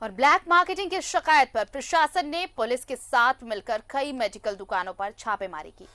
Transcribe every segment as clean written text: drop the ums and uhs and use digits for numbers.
और black marketing की शिकायत पर प्रशासन ने पुलिस के साथ मिलकर कई मेडिकल दुकानों पर छापेमारी की।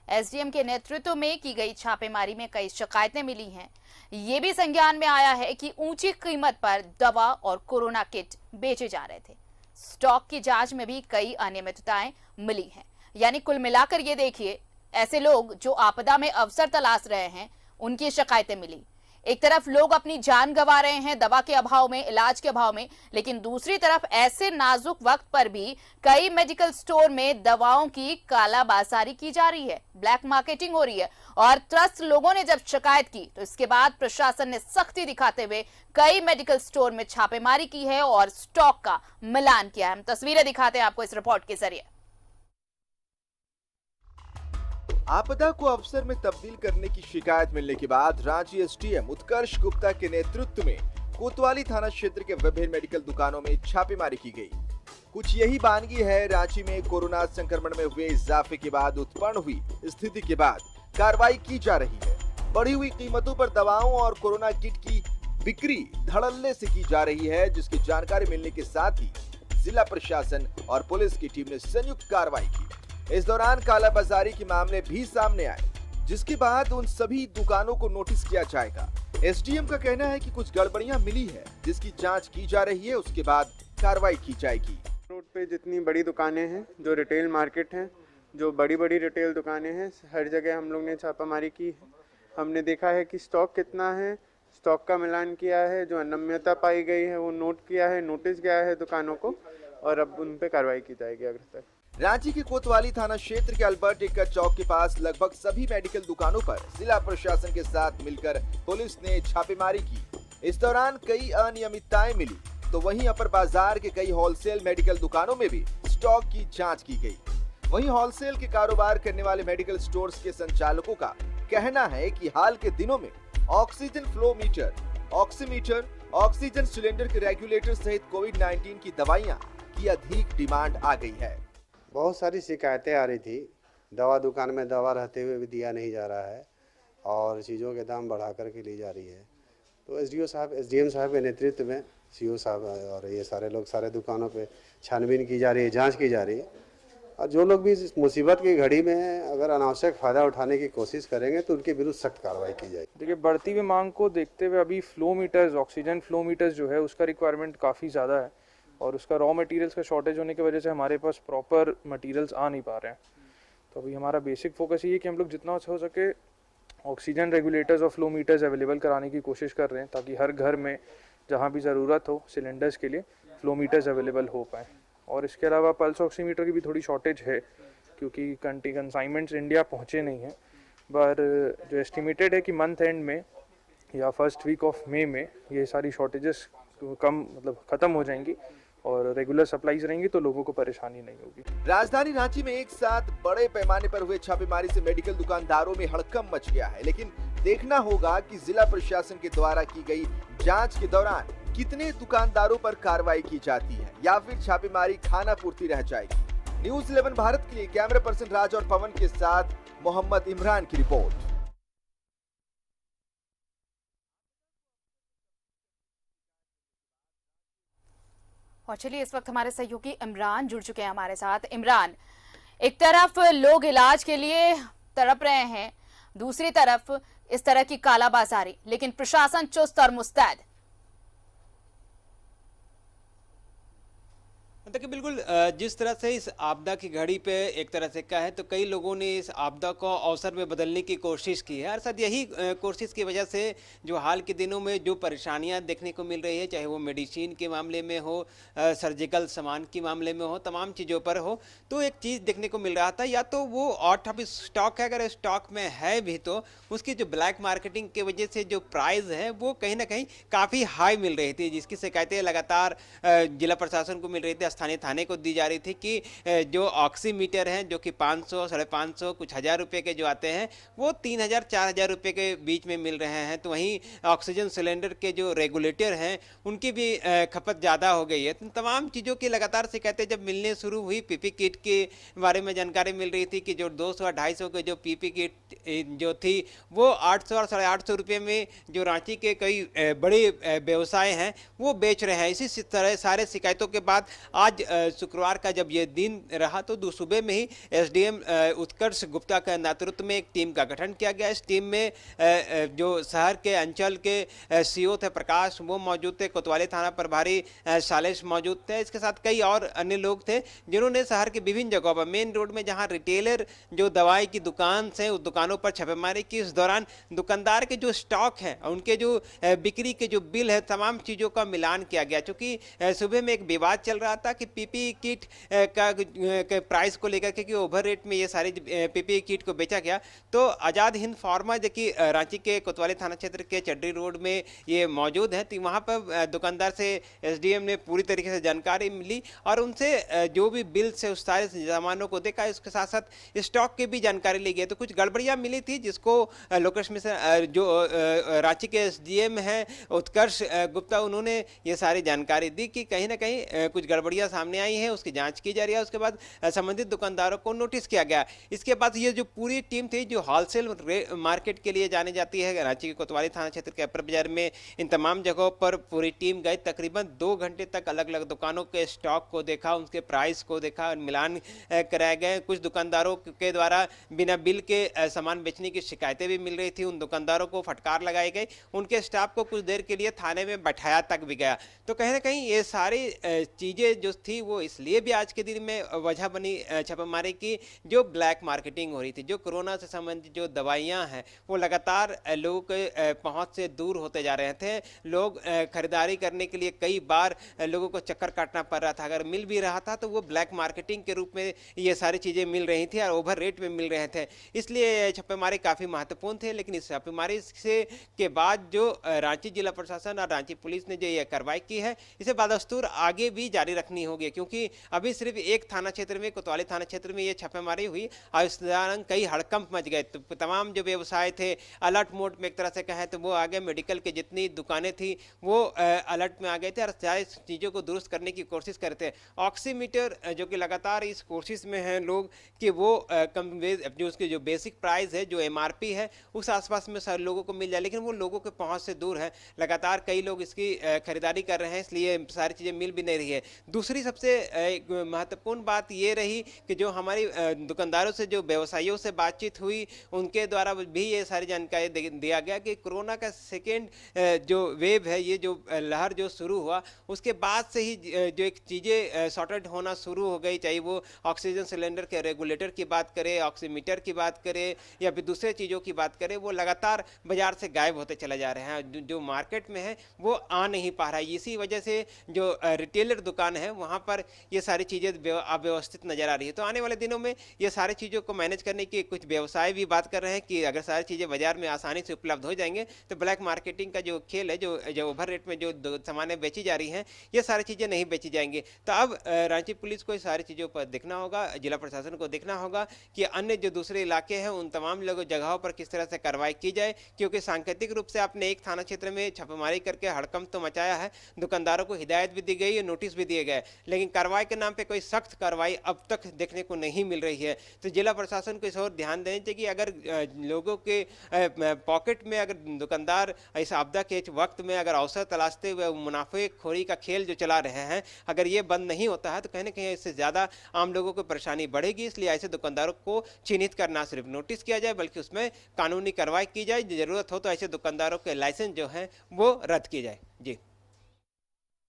एसडीएम के नेतृत्व में की गई छापेमारी में कई शिकायतें मिली हैं। ये भी संज्ञान में आया है कि ऊंची कीमत पर दवा और कोरोना किट बेचे जा रहे थे। स्टॉक की जांच में भी कई अनियमितताएं मिली हैं। यानी कुल मिलाकर ये देखिए, ऐसे लोग जो आपदा में अवसर तलाश रहे हैं, उनकी शिकायतें मिली। एक तरफ लोग अपनी जान गंवा रहे हैं दवा के अभाव में, इलाज के अभाव में, लेकिन दूसरी तरफ ऐसे नाजुक वक्त पर भी कई मेडिकल स्टोर में दवाओं की कालाबाजारी की जा रही है, ब्लैक मार्केटिंग हो रही है। और त्रस्त लोगों ने जब शिकायत की तो इसके बाद प्रशासन ने सख्ती दिखाते हुए कई मेडिकल स्टोर में छापेमारी की है और स्टॉक का मिलान किया है। हम तस्वीरें दिखाते हैं आपको इस रिपोर्ट के जरिए। आपदा को अवसर में तब्दील करने की शिकायत मिलने के बाद रांची एसडीएम उत्कर्ष गुप्ता के नेतृत्व में कोतवाली थाना क्षेत्र के विभिन्न मेडिकल दुकानों में छापेमारी की गई। कुछ यही वानगी है रांची में कोरोना संक्रमण में हुए इजाफे के बाद उत्पन्न हुई स्थिति के बाद कार्रवाई की जा रही है। बढ़ी हुई कीमतों पर दवाओं और कोरोना किट की बिक्री धड़ल्ले से की जा रही है, जिसकी जानकारी मिलने के साथ ही जिला प्रशासन और पुलिस की टीम ने संयुक्त कार्रवाई की। इस दौरान कालाबाजारी के मामले भी सामने आए, जिसके बाद उन सभी दुकानों को नोटिस किया जाएगा। एसडीएम का कहना है कि कुछ गड़बड़ियां मिली है, जिसकी जांच की जा रही है, उसके बाद कार्रवाई की जाएगी। रोड पे जितनी बड़ी दुकानें हैं, जो रिटेल मार्केट हैं, जो बड़ी बड़ी रिटेल दुकानें हैं, हर जगह हम लोग ने छापामारी की है। हमने देखा है कि स्टॉक कितना है, स्टॉक का मिलान किया है, जो अनियमितता पाई गई है वो नोट किया है, नोटिस गया है दुकानों को, और अब उन पे कार्रवाई की जाएगी आगे तक। रांची के कोतवाली थाना क्षेत्र के अल्बर्ट एक्का चौक के पास लगभग सभी मेडिकल दुकानों पर जिला प्रशासन के साथ मिलकर पुलिस ने छापेमारी की। इस दौरान कई अनियमितताएं मिली, तो वहीं अपर बाजार के कई होलसेल मेडिकल दुकानों में भी स्टॉक की जांच की गई। वहीं होलसेल के कारोबार करने वाले मेडिकल स्टोर्स के संचालकों का कहना है कि हाल के दिनों में oxygen flow meter, oximeter, oxygen cylinder के रेगुलेटर सहित कोविड-19 की दवाइयां की अधिक डिमांड आ गई है। बहुत सारी शिकायतें आ रही थी, दवा दुकान में दवा रहते हुए भी दिया नहीं जा रहा है और चीज़ों के दाम बढ़ा करके ली जा रही है। तो एसडीएम साहब के नेतृत्व में सीओ साहब और ये सारे लोग सारे दुकानों पे छानबीन की जा रही है, जांच की जा रही है। और जो लोग भी इस मुसीबत की घड़ी में अगर अनावश्यक फ़ायदा उठाने की कोशिश करेंगे तो उनके विरुद्ध सख्त कार्रवाई की जाएगी। देखिए, बढ़ती हुई मांग को देखते हुए अभी flow meters, oxygen flow meters जो है उसका रिक्वायरमेंट काफ़ी ज़्यादा है और उसका रॉ मटेरियल्स का शॉर्टेज होने की वजह से हमारे पास प्रॉपर मटेरियल्स आ नहीं पा रहे हैं। तो अभी हमारा बेसिक फोकस ये है कि हम लोग जितना हो सके ऑक्सीजन रेगुलेटर्स और फ्लो मीटर्स अवेलेबल कराने की कोशिश कर रहे हैं, ताकि हर घर में जहाँ भी ज़रूरत हो सिलेंडर्स के लिए फ्लो मीटर्स अवेलेबल हो पाएँ। और इसके अलावा पल्स ऑक्सीमीटर की भी थोड़ी शॉर्टेज है, क्योंकि कंसाइनमेंट्स इंडिया पहुँचे नहीं हैं। पर जो एस्टिमेटेड है कि मंथ एंड में या फर्स्ट वीक ऑफ मई में ये सारी शॉर्टेजेस ख़त्म हो जाएंगी और रेगुलर सप्लाईज रहेंगी, तो लोगों को परेशानी नहीं होगी। राजधानी रांची में एक साथ बड़े पैमाने पर हुए छापेमारी से मेडिकल दुकानदारों में हड़कंप मच गया है, लेकिन देखना होगा कि जिला प्रशासन के द्वारा की गई जांच के दौरान कितने दुकानदारों पर कार्रवाई की जाती है या फिर छापेमारी खाना पूर्ति रह जाएगी। न्यूज़ 11 भारत के लिए कैमरा पर्सन राज और पवन के साथ मोहम्मद इमरान की रिपोर्ट। और चलिए, इस वक्त हमारे सहयोगी इमरान जुड़ चुके हैं हमारे साथ। इमरान, एक तरफ लोग इलाज के लिए तड़प रहे हैं, दूसरी तरफ इस तरह की कालाबाजारी, लेकिन प्रशासन चुस्त और मुस्तैद। देखिए, बिल्कुल जिस तरह से इस आपदा की घड़ी पे एक तरह से क्या है, तो कई लोगों ने इस आपदा को अवसर में बदलने की कोशिश की है और शायद यही कोशिश की वजह से जो हाल के दिनों में जो परेशानियां देखने को मिल रही है, चाहे वो मेडिसिन के मामले में हो, सर्जिकल सामान के मामले में हो, तमाम चीज़ों पर हो, तो एक चीज़ देखने को मिल रहा था, या तो वो आउट ऑफ स्टॉक है, अगर स्टॉक में है भी तो उसकी जो ब्लैक मार्केटिंग की वजह से जो प्राइस है वो कहीं ना कहीं काफ़ी हाई मिल रही थी, जिसकी शिकायतें लगातार जिला प्रशासन को मिल रही थी, स्थानीय थाने को दी जा रही थी कि जो ऑक्सीमीटर हैं जो कि 500, 550, कुछ हज़ार रुपये के जो आते हैं वो 3000, 4000 रुपये के बीच में मिल रहे हैं। तो वहीं ऑक्सीजन सिलेंडर के जो रेगुलेटर हैं उनकी भी खपत ज़्यादा हो गई है। तो तमाम चीज़ों की लगातार शिकायतें जब मिलने शुरू हुई, पीपी किट के बारे में जानकारी मिल रही थी कि जो 200 250 के जो पीपी किट जो थी वो 800 और 850 रुपये में जो रांची के कई बड़े व्यवसाय हैं वो बेच रहे हैं। इसी तरह सारे शिकायतों के बाद आज शुक्रवार का जब ये दिन रहा तो सुबह में ही एसडीएम उत्कर्ष गुप्ता के नेतृत्व में एक टीम का गठन किया गया। इस टीम में जो शहर के अंचल के सीओ थे प्रकाश वो मौजूद थे, कोतवाली थाना प्रभारी सालेश मौजूद थे, इसके साथ कई और अन्य लोग थे जिन्होंने शहर के विभिन्न जगहों पर मेन रोड में जहां रिटेलर जो दवाई की दुकान से उस दुकानों पर छापेमारी की। इस दौरान दुकानदार के जो स्टॉक है उनके जो बिक्री के जो बिल है तमाम चीज़ों का मिलान किया गया। चूँकि सुबह में एक विवाद चल रहा था कि पीपी किट का प्राइस को लेकर के कि ओवर रेट में ये सारी पीपी किट को बेचा गया। तो आज़ाद हिंद फार्मा जो कि रांची के कोतवाली थाना क्षेत्र के चड्डी रोड में ये मौजूद है, तो वहाँ पर दुकानदार से एसडीएम ने पूरी तरीके से जानकारी मिली और उनसे जो भी बिल्स है उस सारे सामानों को देखा, इसके साथ साथ स्टॉक की भी जानकारी ली गई। तो कुछ गड़बड़ियाँ मिली थी जिसको लोकेश मिश्र जो रांची के एसडीएम हैं उत्कर्ष गुप्ता उन्होंने ये सारी जानकारी दी कि कहीं ना कहीं कुछ गड़बड़ियाँ सामने आई हैं, उसकी जाँच की जा रही है। उसके बाद संबंधित दुकानदारों को नोटिस किया गया। इसके बाद ये जो पूरी टीम थी जो होलसेल मार्केट के लिए जानी जाती है रांची के कोतवाली थाना क्षेत्र के अपर बाजार में, इन तमाम जगहों पर पूरी टीम गई। तकरीबन 2 घंटे तक अलग अलग दुकानों के स्टॉक को देखा, उनके प्राइस को देखा, मिलान कराए गए। कुछ दुकानदारों के द्वारा बिना बिल के सामान बेचने की शिकायतें भी मिल रही थी, उन दुकानदारों को फटकार लगाई गई, उनके स्टाफ को कुछ देर के लिए थाने में बैठाया तक भी गया। तो कहीं ना कहीं ये सारी चीज़ें जो थी वो इसलिए भी आज के दिन में वजह बनी छापेमारी की, जो ब्लैक मार्केटिंग हो रही थी, जो कोरोना से संबंधित जो दवाइयाँ हैं वो लगातार लोगों के पहुँच से दूर होते जा रहे थे। लोग खरीदारी करने के लिए कई बार लोगों को चक्कर काटना पड़ रहा था, अगर मिल भी रहा था तो वो ब्लैक मार्केटिंग के रूप में ये सारी चीज़ें मिल रही थी और ओवर रेट में मिल रहे थे। इसलिए छापेमारी काफ़ी महत्वपूर्ण थे। लेकिन इस छापेमारी से के बाद जो रांची जिला प्रशासन और रांची पुलिस ने जो ये कार्रवाई की है इसे बदस्तूर आगे भी जारी रखनी होगी, क्योंकि अभी सिर्फ एक थाना क्षेत्र में कोतवाली थाना क्षेत्र में ये छापेमारी हुई और इस दौरान कई हड़कंप मच गए। तो तमाम जो व्यवसाय थे अलर्ट मोड में एक तरह से कहें तो वो आगे, मेडिकल के जितनी दुकानें थी वो अलर्ट में आ गए थे और सारी चीज़ों को दुरुस्त करने की कोशिश करते हैं। ऑक्सीमीटर जो कि लगातार इस कोशिश में हैं लोग कि वो कम जो उसके जो बेसिक प्राइस है, जो एमआरपी है उस आसपास में सारे लोगों को मिल जाए, लेकिन वो लोगों के पहुंच से दूर है। लगातार कई लोग इसकी खरीदारी कर रहे हैं, इसलिए सारी चीज़ें मिल भी नहीं रही है। दूसरी सबसे महत्वपूर्ण बात ये रही कि जो हमारी दुकानदारों से जो व्यवसायियों से बातचीत हुई उनके द्वारा भी ये सारी जानकारी दिया गया कि कोरोना का सेकेंड जो वेव है, ये जो लहर जो शुरू हुआ उसके बाद से ही जो एक चीज़ें शॉर्टेज होना शुरू हो गई, चाहे वो ऑक्सीजन सिलेंडर के रेगुलेटर की बात करें, ऑक्सीमीटर की बात करें या फिर दूसरे चीज़ों की बात करें, वो लगातार बाजार से गायब होते चले जा रहे हैं। जो मार्केट में है वो आ नहीं पा रहा है। इसी वजह से जो रिटेलर दुकान है वहाँ पर ये सारी चीज़ें अव्यवस्थित नज़र आ रही है। तो आने वाले दिनों में ये सारी चीज़ों को मैनेज करने की कुछ व्यवसाय भी बात कर रहे हैं कि अगर सारी चीज़ें बाजार में आसानी से उपलब्ध हो जाएंगे तो ब्लैक मार्केटिंग का जो खेल है, जो ओवर रेट में जो सामानें बेची जा रही हैं, ये सारी चीज़ें नहीं बेची जाएंगी। तो अब रांची पुलिस को सारी चीज़ों पर देखना होगा, जिला प्रशासन को देखना होगा कि अन्य जो दूसरे इलाके हैं उन तमाम लोगों जगहों पर किस तरह से कार्रवाई की जाए, क्योंकि सांकेतिक रूप से आपने एक थाना क्षेत्र में छापेमारी करके हड़कंप तो मचाया है, दुकानदारों को हिदायत भी दी गई है, नोटिस भी दिए गए, लेकिन कार्रवाई के नाम पे कोई सख्त कार्रवाई अब तक देखने को नहीं मिल रही है। तो जिला प्रशासन को इस ओर ध्यान देना चाहिए कि अगर लोगों के पॉकेट में अगर दुकानदार इस आपदा के वक्त में अगर अवसर तलाशते हुए मुनाफेखोरी का खेल जो चला रहे हैं, अगर ये बंद नहीं होता है तो कहीं ना कहीं इससे ज़्यादा आम लोगों को परेशानी बढ़ेगी। इसलिए ऐसे दुकानदारों को चिन्हित करना, सिर्फ नोटिस किया जाए बल्कि उसमें कानूनी कार्रवाई की जाए, जरूरत हो तो ऐसे दुकानदारों के लाइसेंस जो हैं वो रद्द किए जाए। जी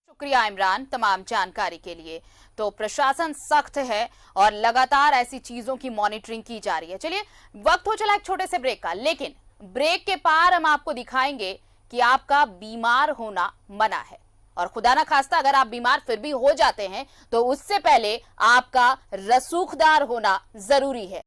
शुक्रिया इमरान तमाम जानकारी के लिए। तो प्रशासन सख्त है और लगातार ऐसी चीजों की मॉनिटरिंग की जा रही है। चलिए वक्त हो चला एक छोटे से ब्रेक का, लेकिन ब्रेक के पार हम आपको दिखाएंगे कि आपका बीमार होना मना है और खुदा ना खास्ता अगर आप बीमार फिर भी हो जाते हैं तो उससे पहले आपका रसूखदार होना जरूरी है।